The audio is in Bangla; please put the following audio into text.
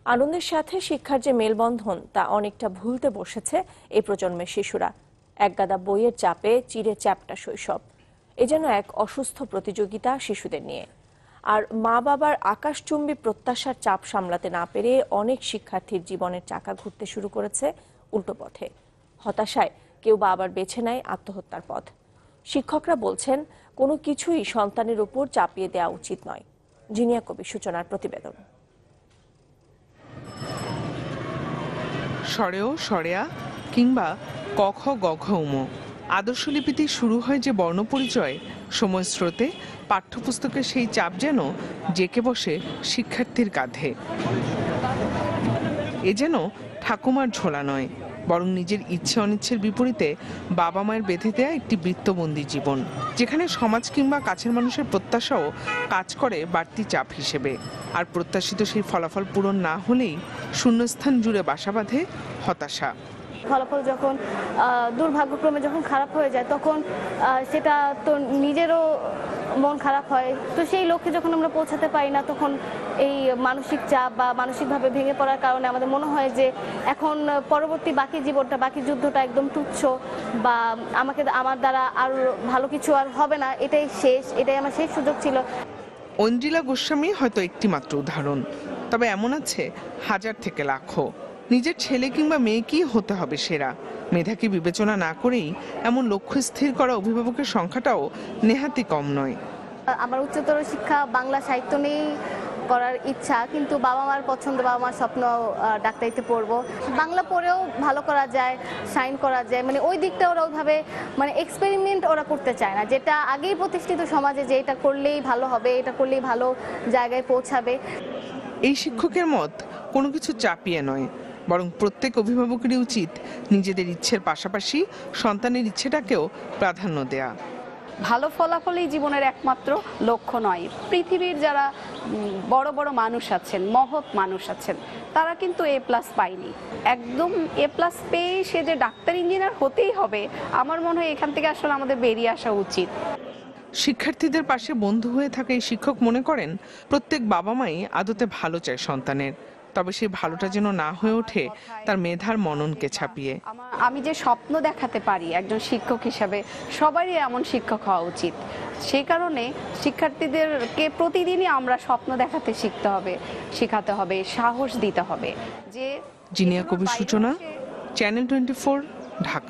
আনন্দের সাথে শিক্ষার যে মেলবন্ধন তা অনেকটা ভুলতে বসেছে এই প্রজন্মের শিশুরা। একগাদা বইয়ের চাপে চিরে চ্যাপ্টা শৈশব। এ যেন এক অসুস্থ প্রতিযোগিতা শিশুদের নিয়ে। আর মা বাবার আকাশচুম্বী প্রত্যাশার চাপ সামলাতে না পেরে অনেক শিক্ষার্থীর জীবনের চাকা ঘুরতে শুরু করেছে উল্টো পথে। হতাশায় কেউ বা আবার বেছে নেয় আত্মহত্যার পথ। শিক্ষকরা বলছেন, কোনো কিছুই সন্তানের উপর চাপিয়ে দেওয়া উচিত নয়। জিনিয়া কবি সূচনার প্রতিবেদন। সরেও সরেয়া কিংবা ক খ গ ঘ উম আদর্শলিপিতে শুরু হয় যে বর্ণপরিচয়, সময় স্রোতে পাঠ্যপুস্তকের সেই চাপ যেন জেকে বসে শিক্ষার্থীর কাঁধে। এ যেন ঠাকুমার ঝোলা নয়, বরং নিজের ইচ্ছে অনিচ্ছের বিপরীতে বাবা মায়ের বেঁধে দেয়া একটি বৃত্তবন্দী জীবন, যেখানে সমাজ কিংবা কাছের মানুষের প্রত্যাশাও কাজ করে বাড়তি চাপ হিসেবে। আর প্রত্যাশিত সেই ফলাফল পূরণ না হলেই শূন্যস্থান জুড়ে বাসা বাঁধে হতাশা। ফলাফল যখন দুর্ভাগ্যক্রমে যখন খারাপ হয়ে যায়, তখন সেটা তো নিজেরও মন খারাপ হয়। তো সেই লক্ষ্যে যখন আমরা পৌঁছাতে পারি না, তখন এই মানসিক চাপ বা মানসিকভাবে ভেঙে পড়ার কারণে আমাদের মনে হয় যে এখন পরবর্তী বাকি জীবনটা, বাকি যুদ্ধটা একদম তুচ্ছ, বা আমার দ্বারা আর ভালো কিছু আর হবে না, এটাই শেষ, এটাই আমার শেষ সুযোগ ছিল। ঐন্দ্রিলা গোস্বামী হয়তো একটি মাত্র উদাহরণ, তবে এমন আছে হাজার থেকে লাখো। নিজের ছেলে কিংবা মেয়েকেই হতে হবে সেরা, মেধাকে বিবেচনা না করেই এমন লক্ষ্য স্থির করা অভিভাবকের সংখ্যাটাও নেহাতি কম নয়। আমার উচ্চতর শিক্ষা বাংলা সাহিত্য নিয়েই করার ইচ্ছা, কিন্তু বাবা মার পছন্দ, বাবা মার স্বপ্ন ডাক্তারিতে পড়বো। বাংলা পড়েও ভালো করা যায়, সাইন করা যায়, মানে ওই দিকটা ওরা ওইভাবে মানে এক্সপেরিমেন্ট ওরা করতে চায় না, যেটা আগেই প্রতিষ্ঠিত সমাজে যে এটা করলেই ভালো হবে, এটা করলেই ভালো জায়গায় পৌঁছাবে। এই শিক্ষকের মত কোনো কিছু চাপিয়ে নয়, বরং প্রত্যেক অভিভাবকেরই উচিত নিজেদের ইচ্ছের পাশাপাশি সন্তানের ইচ্ছেটাকেও প্রাধান্য দেয়া। ভালো ফলাফলই জীবনের একমাত্র লক্ষ্য নয়। পৃথিবীর যারা বড় বড় মানুষ আছেন, মহৎ মানুষ আছেন, তারা কিন্তু A+ পায়নি। একদম A+ পেয়ে সে যে ডাক্তার ইঞ্জিনিয়ার হতেই হবে, আমার মনে হয় এখান থেকে আসলে আমাদের বেরিয়ে আসা উচিত। শিক্ষার্থীদের পাশে বন্ধু হয়ে থাকা এই শিক্ষক মনে করেন, প্রত্যেক বাবা মাই আদতে ভালো চায় সন্তানের, তবে সেই ভালোটা যেন না হয়ে ওঠে তার মেধার মননকে ছাপিয়ে। আমি যে স্বপ্ন দেখাতে পারি একজন শিক্ষক হিসাবে, সবারই এমন শিক্ষক হওয়া উচিত। সেই কারণে শিক্ষার্থীদেরকে প্রতিদিনই আমরা স্বপ্ন দেখাতে শিখতে হবে, শেখাতে হবে, সাহস দিতে হবে। যে জিনিয়া কবি সূচনা, চ্যানেল 24, ঢাকা।